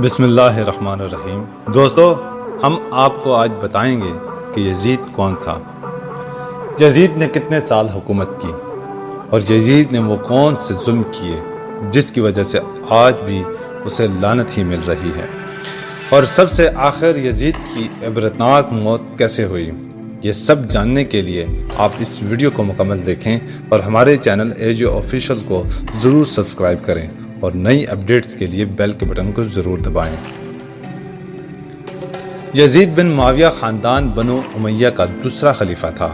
بسم اللہ الرحمن الرحیم۔ دوستو، ہم آپ کو آج بتائیں گے کہ یزید کون تھا، یزید نے کتنے سال حکومت کی اور یزید نے وہ کون سے ظلم کیے جس کی وجہ سے آج بھی اسے لعنت ہی مل رہی ہے، اور سب سے آخر یزید کی عبرتناک موت کیسے ہوئی۔ یہ سب جاننے کے لیے آپ اس ویڈیو کو مکمل دیکھیں اور ہمارے چینل AJ آفیشیل کو ضرور سبسکرائب کریں اور نئی اپڈیٹس کے لیے بیل کے بٹن کو ضرور دبائیں۔ یزید بن معاویہ خاندان بنو امیہ کا دوسرا خلیفہ تھا۔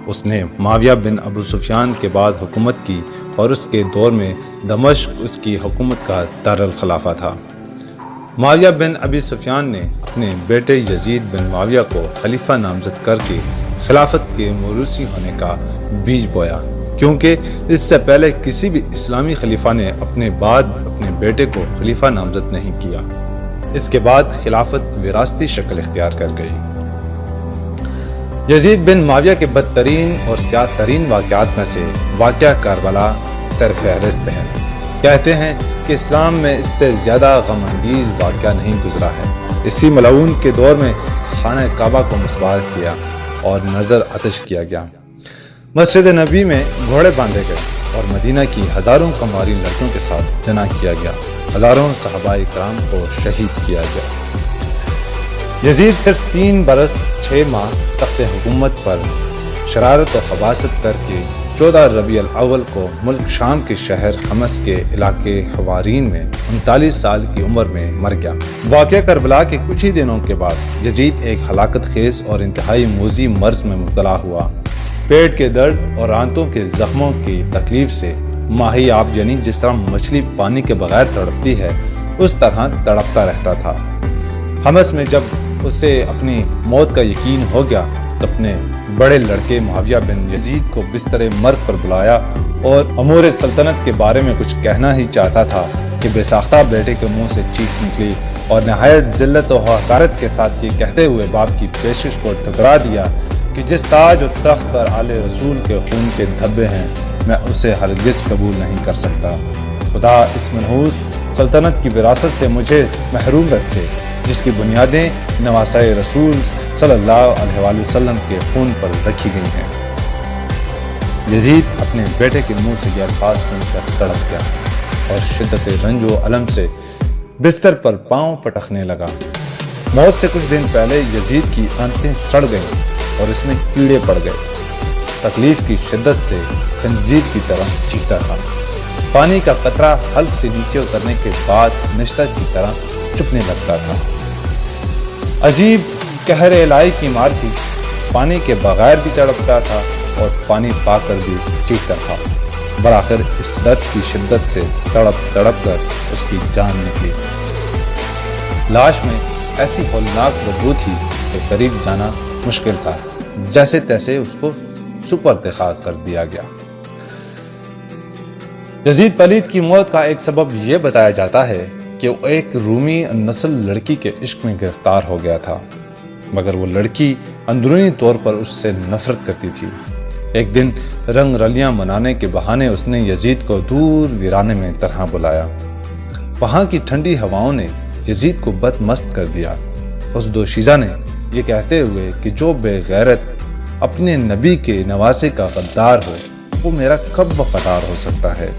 اس نے معاویہ بن ابو سفیان کے بعد حکومت کی اور اس کے دور میں دمشق اس کی حکومت کا دارالخلافہ تھا۔ معاویہ بن ابی سفیان نے اپنے بیٹے یزید بن معاویہ کو خلیفہ نامزد کر کے خلافت کے موروثی ہونے کا بیج بویا، کیونکہ اس سے پہلے کسی بھی اسلامی خلیفہ نے اپنے بعد اپنے بیٹے کو خلیفہ نامزد نہیں کیا۔ اس کے بعد خلافت وراثتی شکل اختیار کر گئی۔ یزید بن معاویہ کے بدترین اور سیاہ ترین واقعات میں سے واقعہ کربلا سر فہرست ہے۔ کہتے ہیں کہ اسلام میں اس سے زیادہ غم انگیز واقعہ نہیں گزرا ہے۔ اسی ملعون کے دور میں خانہ کعبہ کو مسمار کیا اور نظر آتش کیا گیا، مسجد نبی میں گھوڑے باندھے گئے اور مدینہ کی ہزاروں قماری لڑکیوں کے ساتھ جنا کیا گیا، ہزاروں صحابہ کرام کو شہید کیا گیا۔ یزید صرف 3 برس 6 ماہ تخت حکومت پر شرارت و خباثت کر کے 14 ربیع الاول کو ملک شام کے شہر حمص کے علاقے حوارین میں 39 سال کی عمر میں مر گیا۔ واقعہ کربلا کے کچھ ہی دنوں کے بعد یزید ایک ہلاکت خیز اور انتہائی موذی مرض میں مبتلا ہوا۔ پیٹ کے درد اور آنتوں کے زخموں کی تکلیف سے ماہی آب یعنی جس طرح مچھلی پانی کے بغیر تڑپتی ہے اس طرح تڑپتا رہتا تھا۔ حمص میں جب اسے اپنی موت کا یقین ہو گیا تو اپنے بڑے لڑکے معاویہ بن یزید کو بستر مرگ پر بلایا اور امور سلطنت کے بارے میں کچھ کہنا ہی چاہتا تھا کہ بے ساختہ بیٹے کے منہ سے چیخ نکلی اور نہایت ذلت و حقارت کے ساتھ یہ کہتے ہوئے باپ کی پیشکش کو ٹھکرا دیا کہ جس تاج و تخت پر آل رسول کے خون کے دھبے ہیں میں اسے ہرگز قبول نہیں کر سکتا۔ خدا اس منحوس سلطنت کی وراثت سے مجھے محروم رکھے جس کی بنیادیں نواسۂ رسول صلی اللہ علیہ وآلہ وسلم کے خون پر رکھی گئی ہیں۔ یزید اپنے بیٹے کے منہ سے یہ الفاظ سن کر تڑپ گیا اور شدت رنج و الم سے بستر پر پاؤں پٹکنے لگا۔ موت سے کچھ دن پہلے یزید کی آنتیں سڑ گئیں اور اس میں کیڑے پڑ گئے۔ تکلیف کی شدت سے خنزیر کی طرح چیختا تھا۔ پانی کا قطرہ حلق سے نیچے اترنے کے بعد نشتر کی طرح چپنے لگتا تھا۔ عجیب قہر الہی کی مار تھی، پانی کے بغیر بھی تڑپتا تھا اور پانی پا کر بھی چیختا تھا۔ بآخر اس درد کی شدت سے تڑپ تڑپ کر اس کی جان نکلی۔ لاش میں ایسی ہولناک بدبو تھی کہ قریب جانا مشکل تھا، جیسے تیسے اس کو سپرد خاک کر دیا گیا۔ یزید پلید کی موت کا ایک سبب یہ بتایا جاتا ہے کہ وہ ایک رومی نسل لڑکی کے عشق میں گرفتار ہو گیا تھا، مگر وہ لڑکی اندرونی طور پر اس سے نفرت کرتی تھی۔ ایک دن رنگ رلیاں منانے کے بہانے اس نے یزید کو دور ویرانے میں طرح بلایا۔ وہاں کی ٹھنڈی ہواؤں نے یزید کو بد مست کر دیا۔ اس دوشیزہ نے یہ کہتے ہوئے کہ جو بے غیرت اپنے نبی کے نواسے کا غدار ہو وہ میرا کب وفادار ہو سکتا ہے،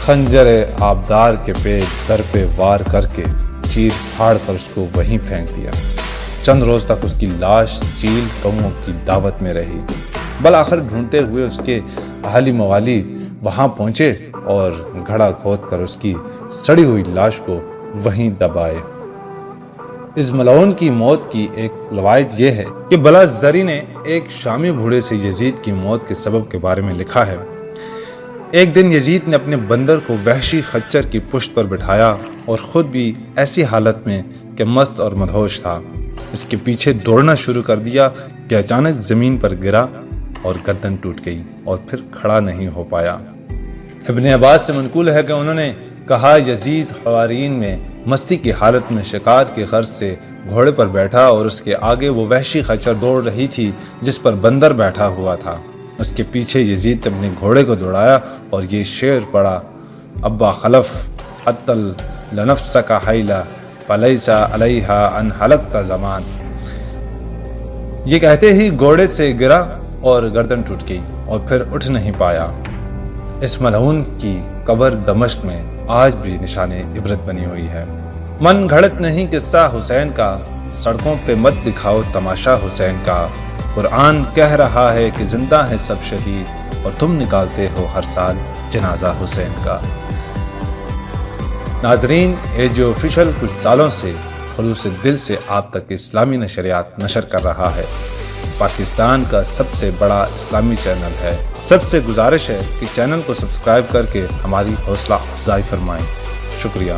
خنجر آبدار کے پیٹ در پہ وار کر کے چیر پھاڑ کر اس کو وہیں پھینک دیا۔ چند روز تک اس کی لاش چیل قوموں کی دعوت میں رہی۔ بالآخر ڈھونڈتے ہوئے اس کے اہالی موالی وہاں پہنچے اور گھڑا کھود کر اس کی سڑی ہوئی لاش کو وہیں دبائے۔ اس ملعون کی موت کی ایک روایت یہ ہے کہ بلا زری نے ایک شامی بوڑھے سے یزید کی موت کے سبب کے بارے میں لکھا ہے۔ ایک دن یزید نے اپنے بندر کو وحشی خچر کی پشت پر بٹھایا اور خود بھی ایسی حالت میں کہ مست اور مدہوش تھا۔ اس کے پیچھے دوڑنا شروع کر دیا کہ اچانک زمین پر گرا اور گردن ٹوٹ گئی اور پھر کھڑا نہیں ہو پایا۔ ابن عباس سے منقول ہے کہ انہوں نے کہا یزید حوارین میں مستی کی حالت میں شکار کی غرض سے گھوڑے پر بیٹھا اور اس کے آگے وہ وحشی خچر دوڑ رہی تھی جس پر بندر بیٹھا ہوا تھا۔ اس کے پیچھے یزید اپنے گھوڑے کو دوڑایا اور یہ شعر پڑھا: ابا خلف حتی لنفسک حیلا فلیس علیہا ان حلقت زمان۔ یہ کہتے ہی گھوڑے سے گرا اور گردن ٹوٹ گئی اور پھر اٹھ نہیں پایا۔ اس ملعون کی قبر دمشق میں آج بھی نشان عبرت بنی ہوئی ہے۔ من گھڑت نہیں قصہ حسین کا، سڑکوں پہ مت دکھاؤ تماشا حسین کا۔ قرآن کہہ رہا ہے کہ زندہ ہیں سب شہید اور تم نکالتے ہو ہر سال جنازہ حسین کا۔ ناظرین، ایجیو آفیشل کچھ سالوں سے خلوص دل سے آپ تک اسلامی نشریات نشر کر رہا ہے۔ پاکستان کا سب سے بڑا اسلامی چینل ہے۔ سب سے گزارش ہے کہ چینل کو سبسکرائب کر کے ہماری حوصلہ افزائی فرمائیں۔ شکریہ۔